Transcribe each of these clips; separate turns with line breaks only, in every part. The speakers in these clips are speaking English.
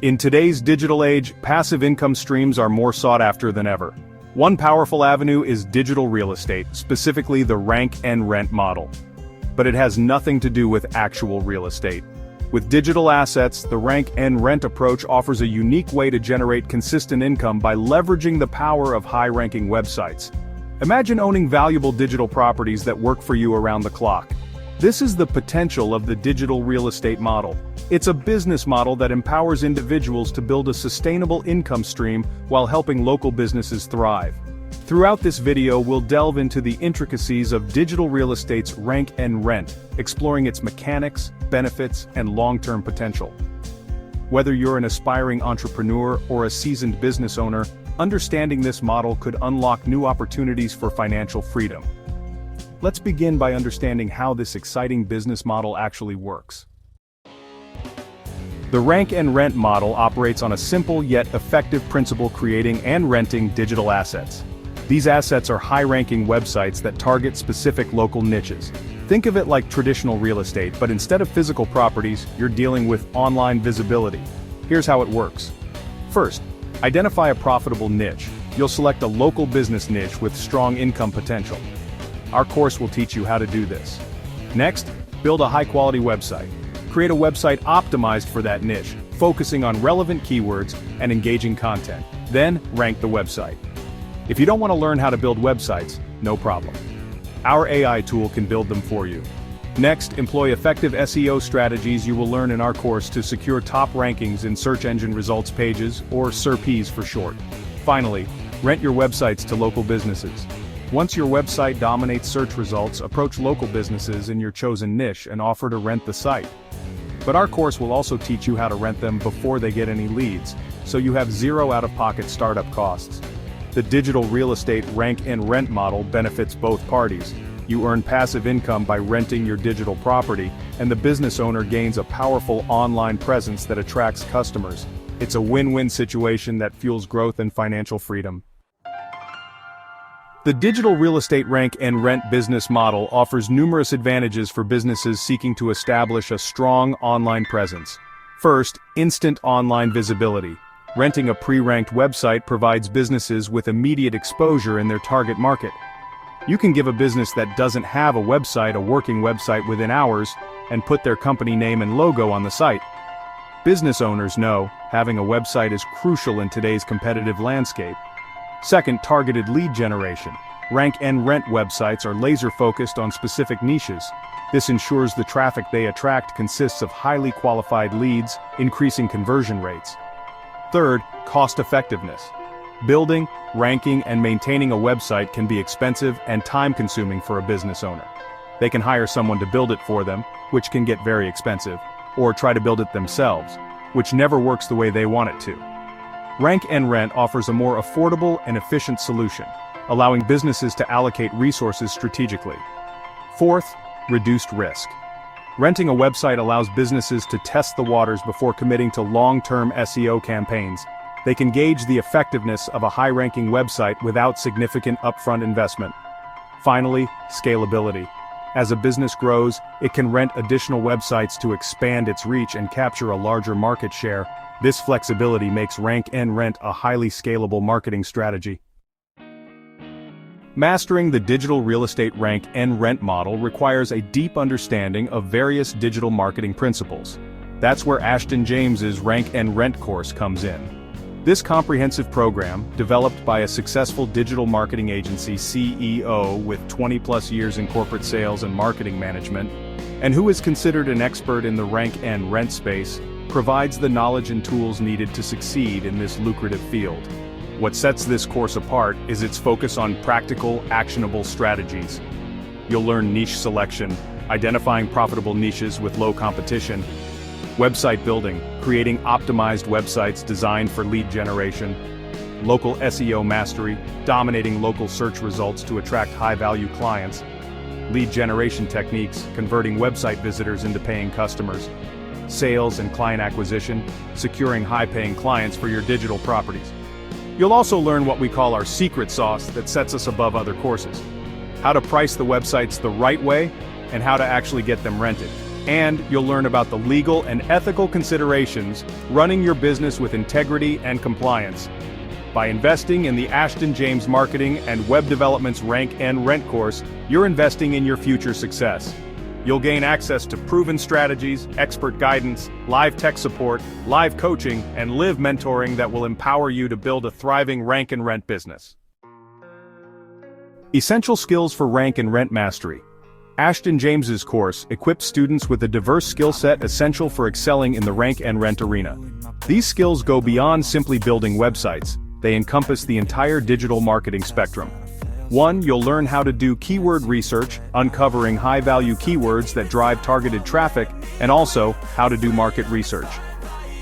In today's digital age, passive income streams are more sought after than ever. One powerful avenue is digital real estate, specifically the rank and rent model. But it has nothing to do with actual real estate. With digital assets, the rank and rent approach offers a unique way to generate consistent income by leveraging the power of high-ranking websites. Imagine owning valuable digital properties that work for you around the clock. This is the potential of the digital real estate model. It's a business model that empowers individuals to build a sustainable income stream while helping local businesses thrive. Throughout this video, we'll delve into the intricacies of digital real estate's rank and rent, exploring its mechanics, benefits, and long-term potential. Whether you're an aspiring entrepreneur or a seasoned business owner, understanding this model could unlock new opportunities for financial freedom. Let's begin by understanding how this exciting business model actually works. The rank and rent model operates on a simple yet effective principle: creating and renting digital assets. These assets are high-ranking websites that target specific local niches. Think of it like traditional real estate, but instead of physical properties, you're dealing with online visibility. Here's how it works. First, identify a profitable niche. You'll select a local business niche with strong income potential. Our course will teach you how to do this. Next, build a high-quality website. Create a website optimized for that niche, focusing on relevant keywords and engaging content. Then, rank the website. If you don't want to learn how to build websites, no problem. Our AI tool can build them for you. Next, employ effective SEO strategies you will learn in our course to secure top rankings in search engine results pages, or SERPs for short. Finally, rent your websites to local businesses. Once your website dominates search results, approach local businesses in your chosen niche and offer to rent the site. But our course will also teach you how to rent them before they get any leads, so you have zero out-of-pocket startup costs. The digital real estate rank and rent model benefits both parties. You earn passive income by renting your digital property, and the business owner gains a powerful online presence that attracts customers. It's a win-win situation that fuels growth and financial freedom. The digital real estate rank and rent business model offers numerous advantages for businesses seeking to establish a strong online presence. First, instant online visibility. Renting a pre-ranked website provides businesses with immediate exposure in their target market. You can give a business that doesn't have a website a working website within hours and put their company name and logo on the site. Business owners know having a website is crucial in today's competitive landscape. Second, targeted lead generation. Rank and rent websites are laser-focused on specific niches. This ensures the traffic they attract consists of highly qualified leads, increasing conversion rates. Third, cost-effectiveness. Building, ranking, and maintaining a website can be expensive and time-consuming for a business owner. They can hire someone to build it for them, which can get very expensive, or try to build it themselves, which never works the way they want it to. Rank and rent offers a more affordable and efficient solution, allowing businesses to allocate resources strategically. Fourth, reduced risk. Renting a website allows businesses to test the waters before committing to long-term SEO campaigns. They can gauge the effectiveness of a high-ranking website without significant upfront investment. Finally, scalability. As a business grows, it can rent additional websites to expand its reach and capture a larger market share. This flexibility makes rank and rent a highly scalable marketing strategy. Mastering the digital real estate rank and rent model requires a deep understanding of various digital marketing principles. That's where Ashton James's Rank and Rent course comes in. This comprehensive program, developed by a successful digital marketing agency CEO with 20+ years in corporate sales and marketing management, and who is considered an expert in the rank and rent space, provides the knowledge and tools needed to succeed in this lucrative field. What sets this course apart is its focus on practical, actionable strategies. You'll learn niche selection, identifying profitable niches with low competition, website building, creating optimized websites designed for lead generation, local SEO mastery, dominating local search results to attract high-value clients, lead generation techniques, converting website visitors into paying customers, sales and client acquisition, securing high-paying clients for your digital properties. You'll also learn what we call our secret sauce that sets us above other courses. How to price the websites the right way, and how to actually get them rented. And you'll learn about the legal and ethical considerations running your business with integrity and compliance. By investing in the Ashton James Marketing and Web Development's Rank and Rent course, you're investing in your future success. You'll gain access to proven strategies, expert guidance, live tech support, live coaching, and live mentoring that will empower you to build a thriving Rank and Rent business. Essential skills for Rank and Rent mastery. Ashton James's course equips students with a diverse skill set essential for excelling in the Rank and Rent arena. These skills go beyond simply building websites. They encompass the entire digital marketing spectrum. 1. You'll learn how to do keyword research, uncovering high-value keywords that drive targeted traffic, and also how to do market research.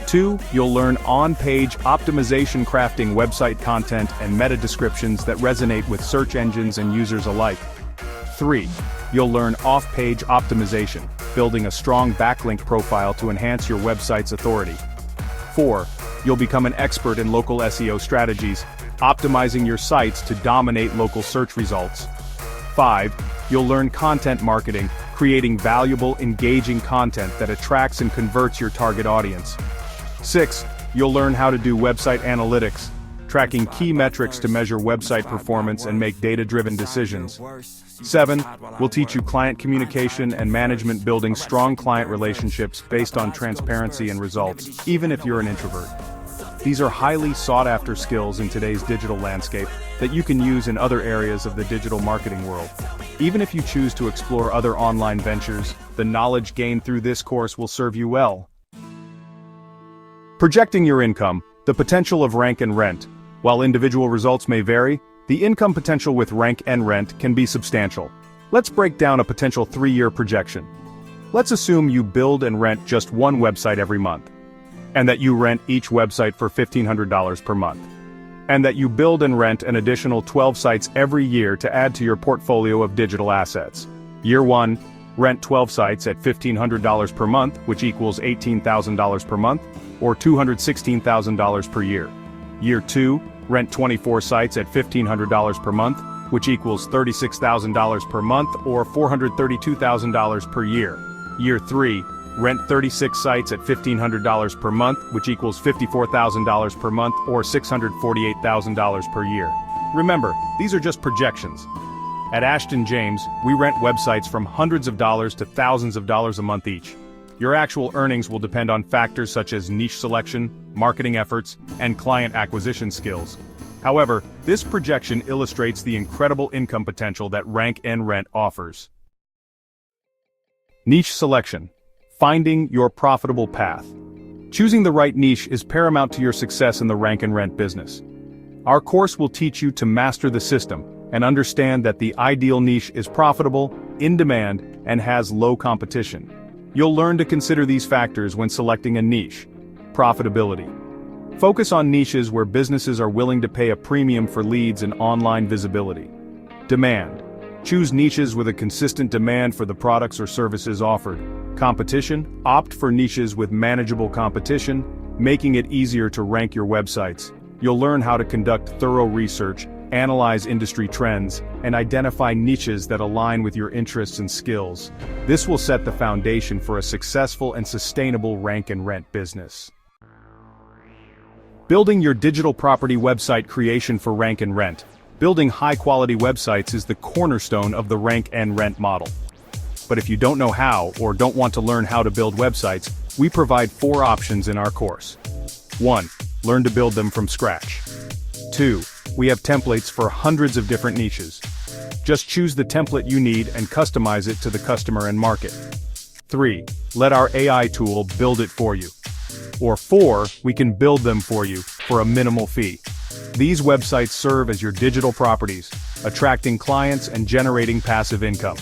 2. You'll learn on-page optimization, crafting website content and meta descriptions that resonate with search engines and users alike. 3. You'll learn off-page optimization, building a strong backlink profile to enhance your website's authority. 4. You'll become an expert in local SEO strategies, optimizing your sites to dominate local search results. 5. You'll learn content marketing, creating valuable, engaging content that attracts and converts your target audience. 6. You'll learn how to do website analytics, tracking key metrics to measure website performance and make data-driven decisions. 7. We'll teach you client communication and management, building strong client relationships based on transparency and results, even if you're an introvert. These are highly sought-after skills in today's digital landscape that you can use in other areas of the digital marketing world. Even if you choose to explore other online ventures, the knowledge gained through this course will serve you well. Projecting your income, the potential of Rank and Rent. While individual results may vary, the income potential with Rank and Rent can be substantial. Let's break down a potential 3-year projection. Let's assume you build and rent just one website every month, and that you rent each website for $1,500 per month, and that you build and rent an additional 12 sites every year to add to your portfolio of digital assets. Year 1, rent 12 sites at $1,500 per month, which equals $18,000 per month, or $216,000 per year. Year 2, rent 24 sites at $1,500 per month, which equals $36,000 per month, or $432,000 per year. Year 3, rent 36 sites at $1,500 per month, which equals $54,000 per month, or $648,000 per year. Remember, these are just projections. At Ashton James, we rent websites from hundreds of dollars to thousands of dollars a month each. Your actual earnings will depend on factors such as niche selection, marketing efforts, and client acquisition skills. However, this projection illustrates the incredible income potential that Rank and Rent offers. Niche selection. Finding your profitable path. Choosing the right niche is paramount to your success in the Rank and Rent business. Our course will teach you to master the system and understand that the ideal niche is profitable, in demand, and has low competition. You'll learn to consider these factors when selecting a niche. Profitability. Focus on niches where businesses are willing to pay a premium for leads and online visibility. Demand. Choose niches with a consistent demand for the products or services offered. Competition. Opt for niches with manageable competition, making it easier to rank your websites. You'll learn how to conduct thorough research, analyze industry trends, and identify niches that align with your interests and skills. This will set the foundation for a successful and sustainable Rank and Rent business. Building your digital property website creation for Rank and Rent. Building high-quality websites is the cornerstone of the Rank and Rent model. But if you don't know how or don't want to learn how to build websites, we provide 4 options in our course. 1. Learn to build them from scratch. 2. We have templates for hundreds of different niches. Just choose the template you need and customize it to the customer and market. 3. Let our AI tool build it for you. Or 4. We can build them for you for a minimal fee. These websites serve as your digital properties, attracting clients and generating passive income.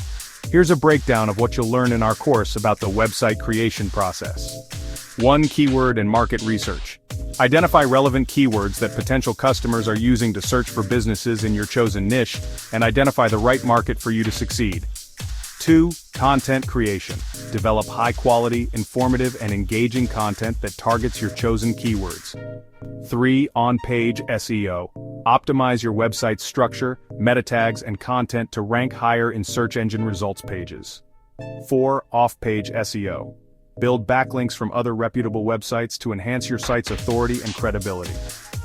Here's a breakdown of what you'll learn in our course about the website creation process. 1. Keyword and market research. Identify relevant keywords that potential customers are using to search for businesses in your chosen niche, and identify the right market for you to succeed. 2. Content creation. Develop high-quality, informative, and engaging content that targets your chosen keywords. 3. On-page SEO. Optimize your website's structure, meta tags, and content to rank higher in search engine results pages. 4. Off-page SEO. Build backlinks from other reputable websites to enhance your site's authority and credibility.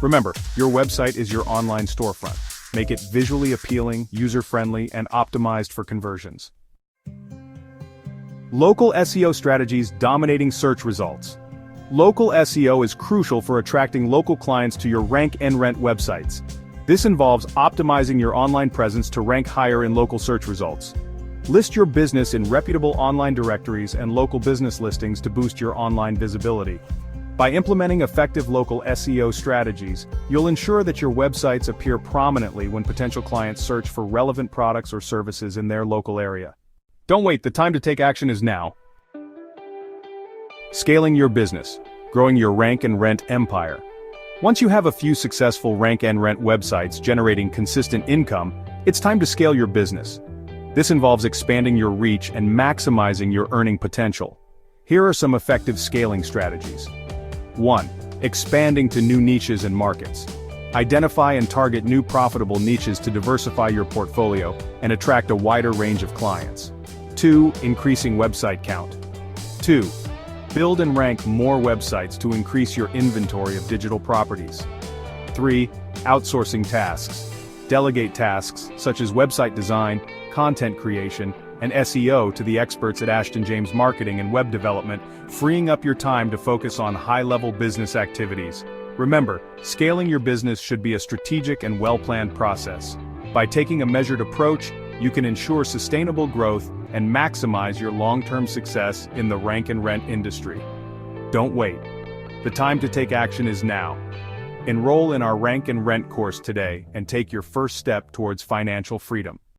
Remember, your website is your online storefront. Make it visually appealing, user-friendly, and optimized for conversions. Local SEO strategies dominating search results. Local SEO is crucial for attracting local clients to your rank and rent websites. This involves optimizing your online presence to rank higher in local search results. List your business in reputable online directories and local business listings to boost your online visibility. By implementing effective local SEO strategies, you'll ensure that your websites appear prominently when potential clients search for relevant products or services in their local area. Don't wait, the time to take action is now. Scaling your business, growing your rank and rent empire. Once you have a few successful rank and rent websites generating consistent income, it's time to scale your business. This involves expanding your reach and maximizing your earning potential. Here are some effective scaling strategies. 1. Expanding to new niches and markets. Identify and target new profitable niches to diversify your portfolio and attract a wider range of clients. 2. Increasing website count. 2. Build and rank more websites to increase your inventory of digital properties. 3. Outsourcing tasks. Delegate tasks, such as website design, content creation, and SEO to the experts at Ashton James Marketing and Web Development, freeing up your time to focus on high-level business activities. Remember, scaling your business should be a strategic and well-planned process. By taking a measured approach, you can ensure sustainable growth and maximize your long-term success in the rank and rent industry. Don't wait. The time to take action is now. Enroll in our Rank and Rent course today and take your first step towards financial freedom.